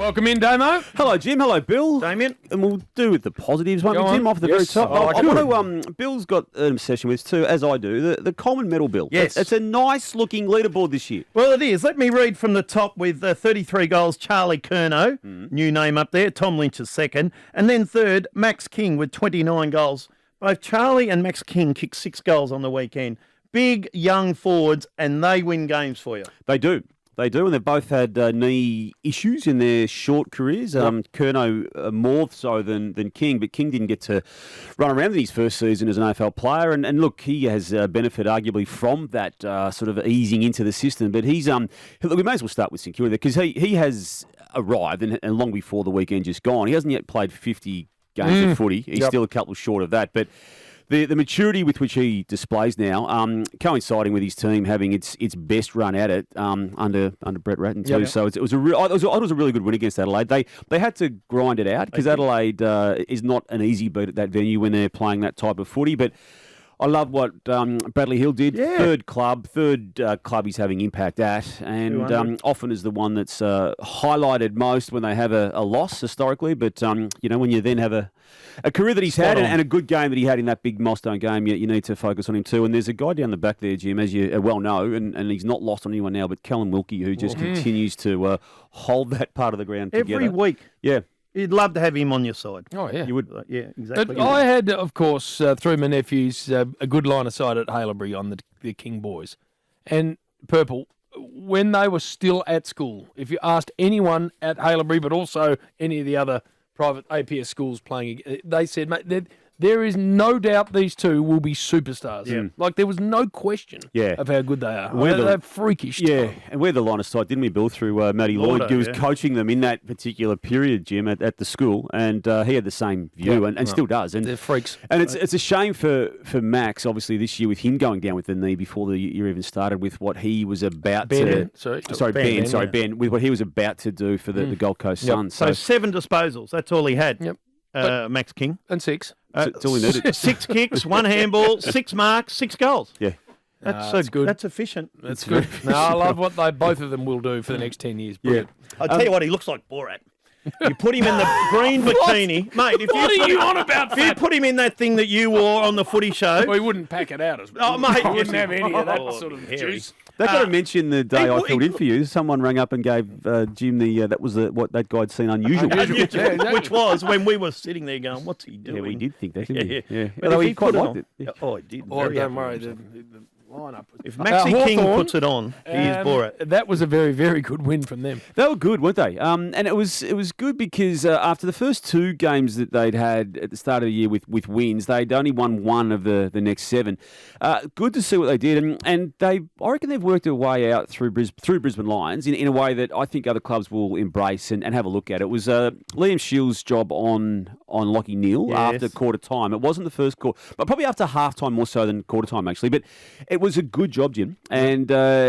Welcome in, Damo. Hello, Jim. Hello, Bill. Damien. And we'll do with the positives, won't Go we, Jim? on. Off the Yes. very top. Oh, I good. want to. Bill's got an obsession with too, as I do. The Coleman Medal Bill. Yes. It's a nice looking leaderboard this year. Well, it is. Let me read from the top with 33 goals, Charlie Curnow, new name up there. Tom Lynch is second. And then third, Max King with 29 goals. Both Charlie and Max King kicked 6 goals on the weekend. Big, young forwards, and they win games for you. They do. They do, and they've both had knee issues in their short careers. Curnow more so than King, but King didn't get to run around in his first season as an AFL player. And look, he has benefited arguably from that sort of easing into the system. But he's look, we may as well start with St Kilda because he has arrived, and long before the weekend just gone. He hasn't yet played 50 games of footy. He's still a couple short of that, but. The maturity with which he displays now, coinciding with his team having its best run at it under Brett Ratton too. Yep. So it was a really good win against Adelaide. They had to grind it out because Adelaide is not an easy beat at that venue when they're playing that type of footy. But I love what Bradley Hill did. Yeah. Third club he's having impact at, and often is the one that's highlighted most when they have a loss historically. But when you then have a career that he's had and a good game that he had in that big milestone game, you need to focus on him too. And there's a guy down the back there, Jim, as you well know, and he's not lost on anyone now, but Callum Wilkie, who just continues to hold that part of the ground together. Every week. Yeah. You'd love to have him on your side. Oh, yeah. You would. Yeah, exactly. But I had, of course, through my nephews, a good line of sight at Haileybury on the King boys. And Purple, when they were still at school, if you asked anyone at Haileybury, but also any of the other private APS schools playing, they said, mate, there is no doubt these two will be superstars. Yeah. Like, there was no question of how good they are. They're freakish. Yeah, and we're the line of sight, didn't we, Bill, through Matty Lloyd, who was coaching them in that particular period, Jim, at the school, and he had the same view and still does. And they're freaks. And it's a shame for Max, obviously, this year with him going down with the knee before the year even started with what he was about Ben, with what he was about to do for the Gold Coast Suns. So 7 disposals, that's all he had. Yep. Max King. And 6. That's all he needed. 6 kicks, 1 handball, 6 marks, 6 goals. Yeah. That's good. That's efficient. That's good. No, I love what both of them will do for the next 10 years. Brilliant. I'll tell you what, he looks like Borat. You put him in the green bikini. Mate, if you put him in that thing that you wore on the footy show. Well, he wouldn't pack it out as well. Oh, mate. He wouldn't have any of that sort of juice. They've got to mention the day I filled in for you. Someone rang up and gave Jim what that guy had seen unusual. Which was when we were sitting there going, what's he doing? Yeah, we did think that, didn't we? Yeah. But he quite liked it. Yeah. Oh, he did. Oh, don't worry. The lineup. If Maxie King puts it on, he is Borat. That was a very, very good win from them. They were good, weren't they? And it was good because after the first 2 games that they'd had at the start of the year with wins, they'd only won 1 of the next 7. Good to see what they did, and I reckon they've worked their way out through Brisbane Lions in a way that I think other clubs will embrace and have a look at. It was Liam Shields' job on Lachie Neale after quarter time. It wasn't the first quarter, but probably after half time more so than quarter time actually. But it was a good job, Jim. And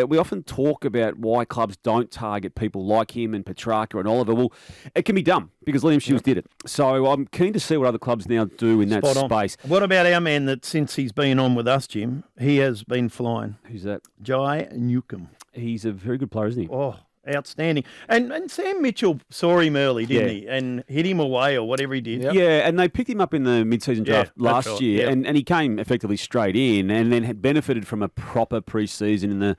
we often talk about why clubs don't target people like him and Petrarca and Oliver. Well, it can be done because Liam Shields did it. So I'm keen to see what other clubs now do in that space. What about our man that since he's been on with us, Jim, he has been flying? Who's that? Jai Newcomb. He's a very good player, isn't he? Oh, outstanding. And Sam Mitchell saw him early, didn't he? And hit him away or whatever he did. Yep. Yeah, and they picked him up in the mid-season draft last year, and he came effectively straight in and then had benefited from a proper pre-season in the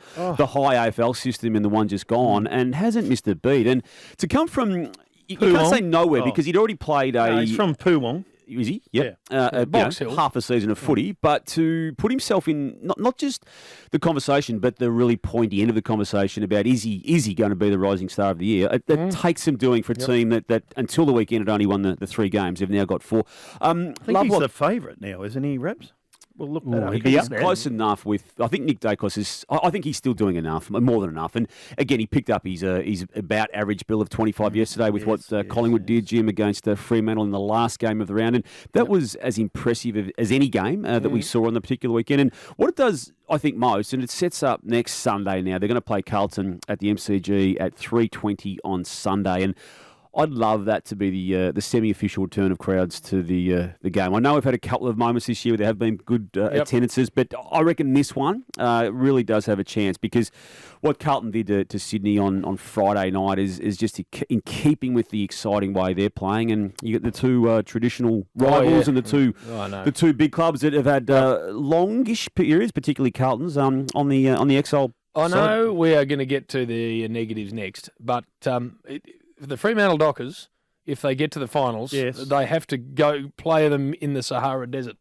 high AFL system in the one just gone and hasn't missed a beat. And to come from... You can't say nowhere because he'd already played he's from Poowong. Is he? Yep. Half a season of footy, but to put himself in not just the conversation, but the really pointy end of the conversation about is he going to be the rising star of the year? It takes some doing for a team that until the weekend had only won the 3 games. They've now got 4. I think he's the favourite now, isn't he, Reps? We'll look that up. He's close enough with. I think Nick Dacos is. I think he's still doing enough, more than enough. And again, he picked up his about average bill of 25 yesterday with what Collingwood did, Jim, against Fremantle in the last game of the round, and that was as impressive as any game that we saw on the particular weekend. And what it does, I think, most, and it sets up next Sunday. Now they're going to play Carlton at the MCG at 3:20 on Sunday, and I'd love that to be the semi-official return of crowds to the game. I know we've had a couple of moments this year where there have been good attendances, but I reckon this one really does have a chance because what Carlton did to Sydney on Friday night is just in keeping with the exciting way they're playing, and you get the two traditional rivals and the two big clubs that have had longish periods, particularly Carlton's, on the Exile. I know we are going to get to the negatives next, but the Fremantle Dockers, if they get to the finals, they have to go play them in the Sahara Desert.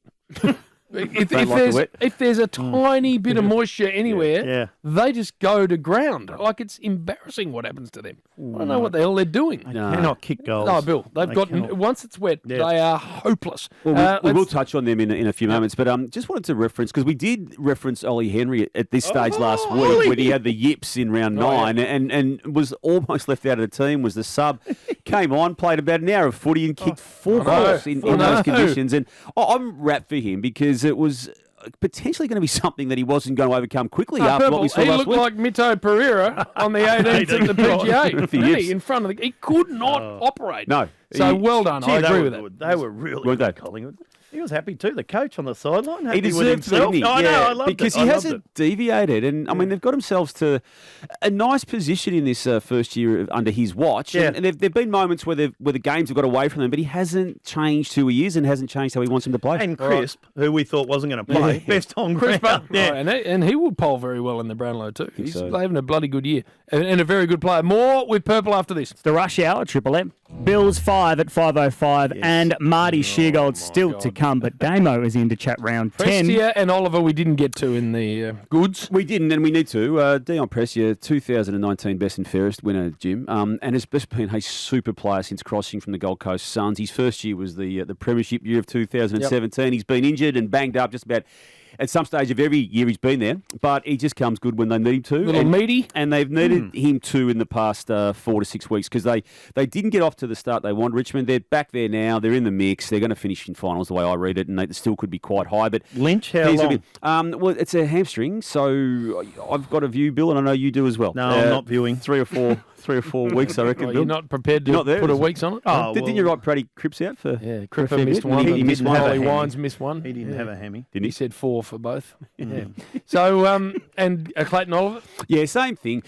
If there's a tiny bit of moisture anywhere, they just go to ground. Like, it's embarrassing what happens to them. I don't know what the hell they're doing. They cannot kick goals. No, Bill, they've got once it's wet, they are hopeless. Well, we will touch on them in a few moments, but just wanted to reference, because we did reference Ollie Henry at this stage last week when he had the yips in round 9 and was almost left out of the team, was the sub, came on, played about an hour of footy and kicked 4 goals in those conditions. And I'm rapt for him because it was potentially going to be something that he wasn't going to overcome quickly after what we saw last week. He looked like Mito Pereira on the 18th at the PGA. In front of he could not operate. No. So well done. I agree with that. They were really good, Collingwood. He was happy too. The coach on the sideline, happy he deserved with himself. To, I know, I loved because it. he hasn't deviated, and I mean they've got themselves to a nice position in this first year under his watch. And there've been moments where the games have got away from them, but he hasn't changed who he is and hasn't changed how he wants them to play. And Crisp, who we thought wasn't going to play, best on ground. And he will poll very well in the Brownlow too. He's having a bloody good year and a very good player. More with Purple after this. The rush hour, Triple M. Bills 5 at 5:05, and Marty Sheargold still to come, but Damo is in to chat round 10. Prestia and Oliver we didn't get to in the goods. We didn't, and we need to. Dion Prestia, 2019 Best and Fairest winner, Jim, and has just been a super player since crossing from the Gold Coast Suns. His first year was the Premiership year of 2017. He's been injured and banged up just about at some stage of every year he's been there, but he just comes good when they need him to. Little meaty. And they've needed him to in the past 4 to 6 weeks because they didn't get off to the start they wanted. Richmond, they're back there now. They're in the mix. They're going to finish in finals the way I read it, and they still could be quite high. But Lynch, how long? Well, it's a hamstring, so I've got a view, Bill, and I know you do as well. No, I'm not viewing. 3 or 4 weeks, I reckon. You're not prepared to put a week's on it? Oh, didn't you write Brady Cripps out for? Yeah, Cripper missed one. He missed one. Ollie Wines missed one. He didn't have a hammy. He said 4 for both. Yeah. So, and Clayton Oliver? Yeah, same thing.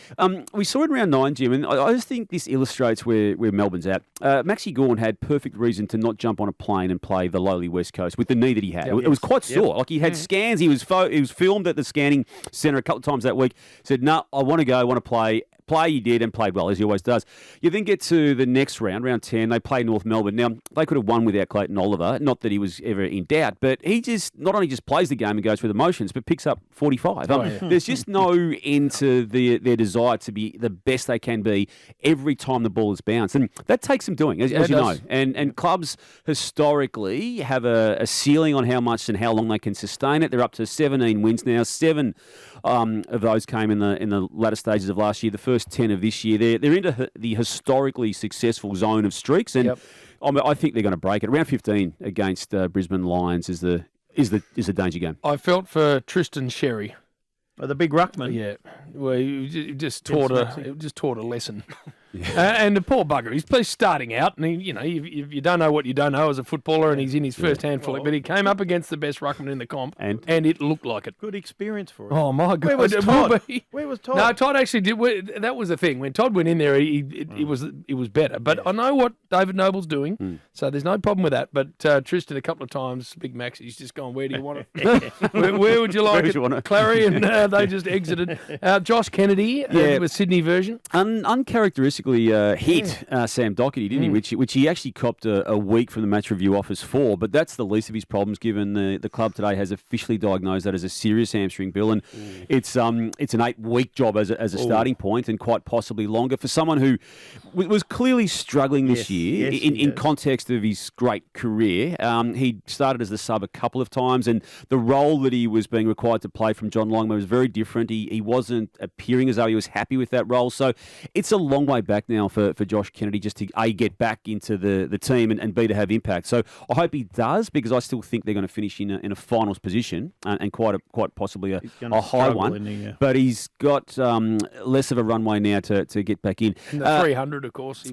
We saw it in round 9, Jim, and I just think this illustrates where Melbourne's at. Maxi Gawn had perfect reason to not jump on a plane and play the lowly West Coast with the knee that he had. It was quite sore. Like, he had scans. He was filmed at the scanning centre a couple of times that week. Said, no, I want to go, I want to play. Play he did and played well, as he always does. You then get to the next round 10. They play North Melbourne. Now, they could have won without Clayton Oliver. Not that he was ever in doubt, but he just not only just plays the game and goes through the motions, but picks up 45. There's just no end to their desire to be the best they can be every time the ball is bounced. And that takes some doing, as you know. And clubs historically have a ceiling on how much and how long they can sustain it. They're up to 17 wins now. 7 of those came in the latter stages of last year. The first 10 of this year. They're into the historically successful zone of streaks, and I think they're going to break it. Round 15 against Brisbane Lions is the danger game. I felt for Tristan Sherry. The big ruckman. Yeah, well, he just taught a lesson. And the poor bugger, he's starting out, and you don't know what you don't know as a footballer, and he's in his first handful. But he came up against the best ruckman in the comp, and it looked like it. Good experience for him. Oh my God! Where was Todd? Where was Todd? No, Todd actually did. That was the thing. When Todd went in there, it was better. But I know what David Noble's doing, so there's no problem with that. But Tristan, a couple of times, Big Max, he's just gone, where do you want it? where would you like it? Clary, and they just exited. Josh Kennedy, with Sydney version. Uncharacteristically hit Sam Doherty, didn't he? Which he actually copped a week from the match review office for. But that's the least of his problems, given the club today has officially diagnosed that as a serious hamstring, Bill. And it's an 8-week job as a starting point, and quite possibly longer for someone who was clearly struggling this year in context of his great career. He started as the sub a couple of times, and the role that he was being required to play from John Longman was very different. He wasn't appearing as though he was happy with that role. So it's a long way back now for Josh Kennedy just to A, get back into the team, and B, to have impact. So I hope he does, because I still think they're going to finish in a finals position, and quite possibly a high one. But he's got less of a runway now to get back in. And the 300, of course.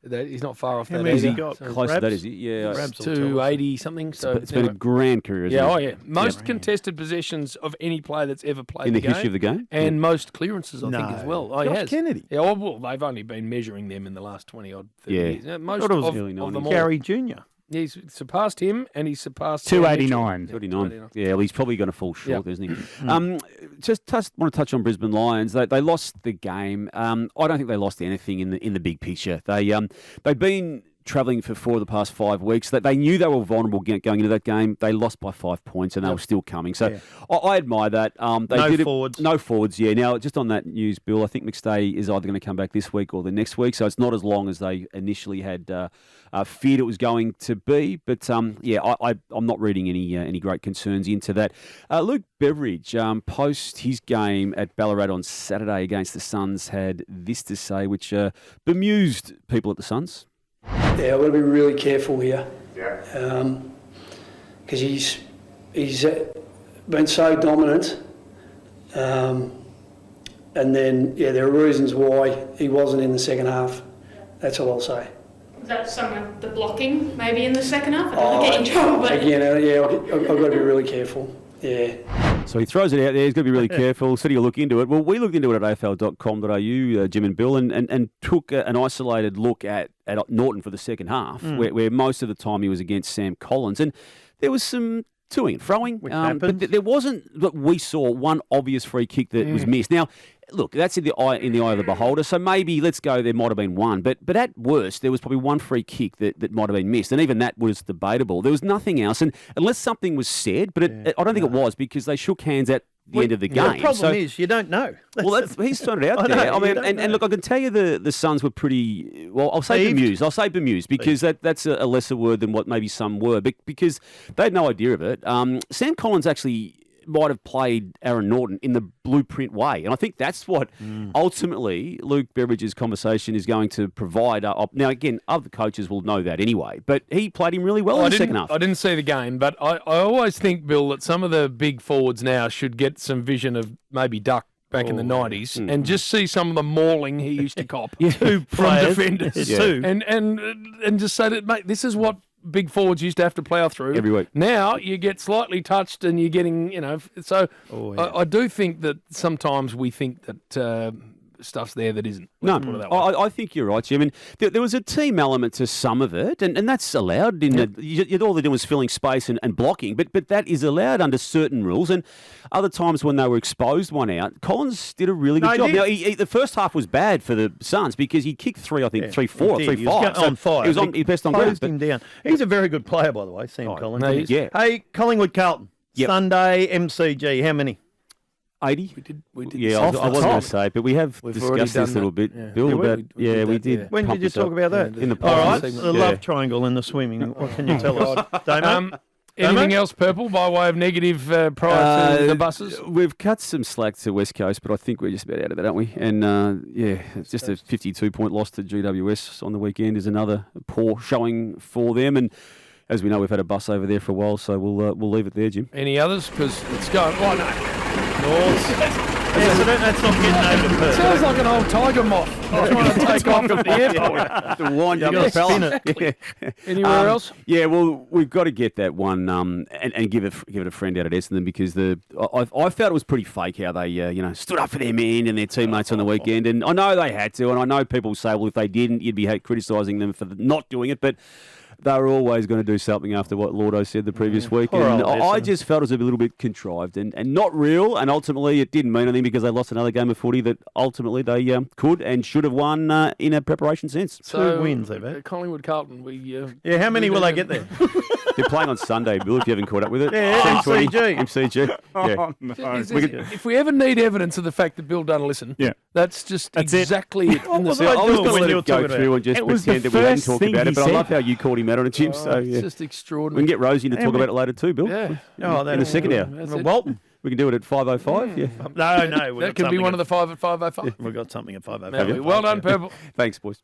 He's not far off How that many has he either. got? So Close to that, Rabs? is he? Yeah. Rabs will tell us. 280 something. So It's been a grand career, isn't yeah, it? oh yeah. Most contested possessions of any player that's ever played In the game. history of the game? And most clearances, I think, as well. Oh, he Josh has. Kennedy. Yeah, well, they've only been measuring them in the last 20-odd, 30 Yeah. years. Most Thought it was of early them 90s. all. Gary Jr. He's surpassed him, and he's surpassed 289. 39. Yeah, well, he's probably going to fall short, Yep. isn't he? Just want to touch on Brisbane Lions. They lost the game. I don't think they lost anything in the big picture. They've been travelling for 4 of the past 5 weeks. They knew they were vulnerable going into that game. They lost by 5 points, and they were still coming. So I admire that. Forwards. No forwards, yeah. Now, just on that news, Bill, I think McStay is either going to come back this week or the next week, so it's not as long as they initially had feared it was going to be. But, I'm not reading any great concerns into that. Luke Beveridge, post his game at Ballarat on Saturday against the Suns, had this to say, which bemused people at the Suns. Yeah, I've got to be really careful here. Yeah. Because he's been so dominant. And then, there are reasons why he wasn't in the second half. That's all I'll say. Was that some of the blocking maybe in the second half? I don't want to get in trouble, but... Again, I've got to be really careful. Yeah. So he throws it out there. He's got to be really careful. Said he'll look into it. Well, we looked into it at afl.com.au, Jim and Bill, and took an isolated look at Norton for the second half, where most of the time he was against Sam Collins. And there was some toing and froing. But there wasn't, what we saw, one obvious free kick that was missed. Now, look, that's in the eye of the beholder. So maybe, let's go, there might have been one. But at worst, there was probably one free kick that might have been missed. And even that was debatable. There was nothing else. And unless something was said, but I don't think it was, because they shook hands at the end of the game. The problem is you don't know. He's thrown it out there. I mean, and look, I can tell you the Suns were pretty, well, I'll say bemused. I'll say bemused because that's a lesser word than what maybe some were, but because they had no idea of it. Sam Collins actually might have played Aaron Norton in the blueprint way. And I think that's what ultimately Luke Beveridge's conversation is going to provide. Now, again, other coaches will know that anyway, but he played him really well in the second half. I didn't see the game, but I always think, Bill, that some of the big forwards now should get some vision of maybe Duck back in the 90s and just see some of the mauling he used to cop from defenders. Two. And just say that, mate, this is what big forwards used to have to plough through. Every week. Now you get slightly touched and you're getting, so I do think that sometimes we think that stuff's there that isn't. No, Let's put it that way. I think you're right, Jim. And there was a team element to some of it, and that's allowed. All they're doing was filling space and blocking, but that is allowed under certain rules. And other times when they were exposed one out, Collins did a really good job. Now, the first half was bad for the Suns because he kicked 3-4, 3-5. He was on fire. He was on, he best on ground. Him down. He's a very good player, by the way, Sam Collins. no, isn't he? yeah. Hey, Collingwood Carlton. Yep. Sunday, MCG. How many? 80? We did Yeah, I wasn't going to say, but we have We've already discussed this a done little that. bit. Yeah. Bill, We about, did we that, did. yeah. When pump did you this up talk about that? in the All right, podcast. the love triangle in the swimming. What can you tell us? Damo? Anything else, Purple, by way of negative prior to the buses? We've cut some slack to West Coast, but I think we're just about out of it, aren't we? And it's just a 52-point loss to GWS on the weekend is another poor showing for them. And as we know, we've had a bus over there for a while, so we'll leave it there, Jim. Any others? Because it's going. Oh, no. North. That's not getting over Perth. Sounds like an old tiger moth trying to take off at the airport. To wind You've got to spin it. Anywhere else? Yeah, well, we've got to get that one and give it a friend out at Essendon because I felt it was pretty fake how they stood up for their men and their teammates on the weekend, and I know they had to, and I know people say, well, if they didn't, you'd be criticising them for not doing it, but they were always going to do something after what Lordo said the previous week. And I just felt it was a little bit contrived and not real. And ultimately, it didn't mean anything because they lost another game of footy that ultimately they could and should have won in a preparation sense. So, 2 wins they've had. Collingwood Carlton. How many will they get there? They're playing on Sunday, Bill, if you haven't caught up with it. Yeah, MCG. Yeah. If we ever need evidence of the fact that Bill doesn't listen, that's exactly it. What was I I was doing going to when let you were it go talking through about and just It was pretend the that we hadn't first talked thing about he it, but I love said. how you called him out on it, Jim. So It's yeah. just We extraordinary. can get Rosie to talk about it later too, Bill. Yeah. In the second hour. That's it. Walton. We can do it at 5:05. Yeah. No. That can be one of the 5 at 5:05. We've got something at 5:05. Lovely. Well done, Purple. Thanks, boys.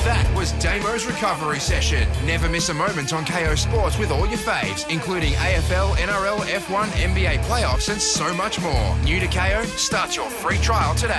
That was Damo's recovery session. Never miss a moment on KO Sports with all your faves, including AFL, NRL, F1, NBA playoffs, and so much more. New to KO? Start your free trial today.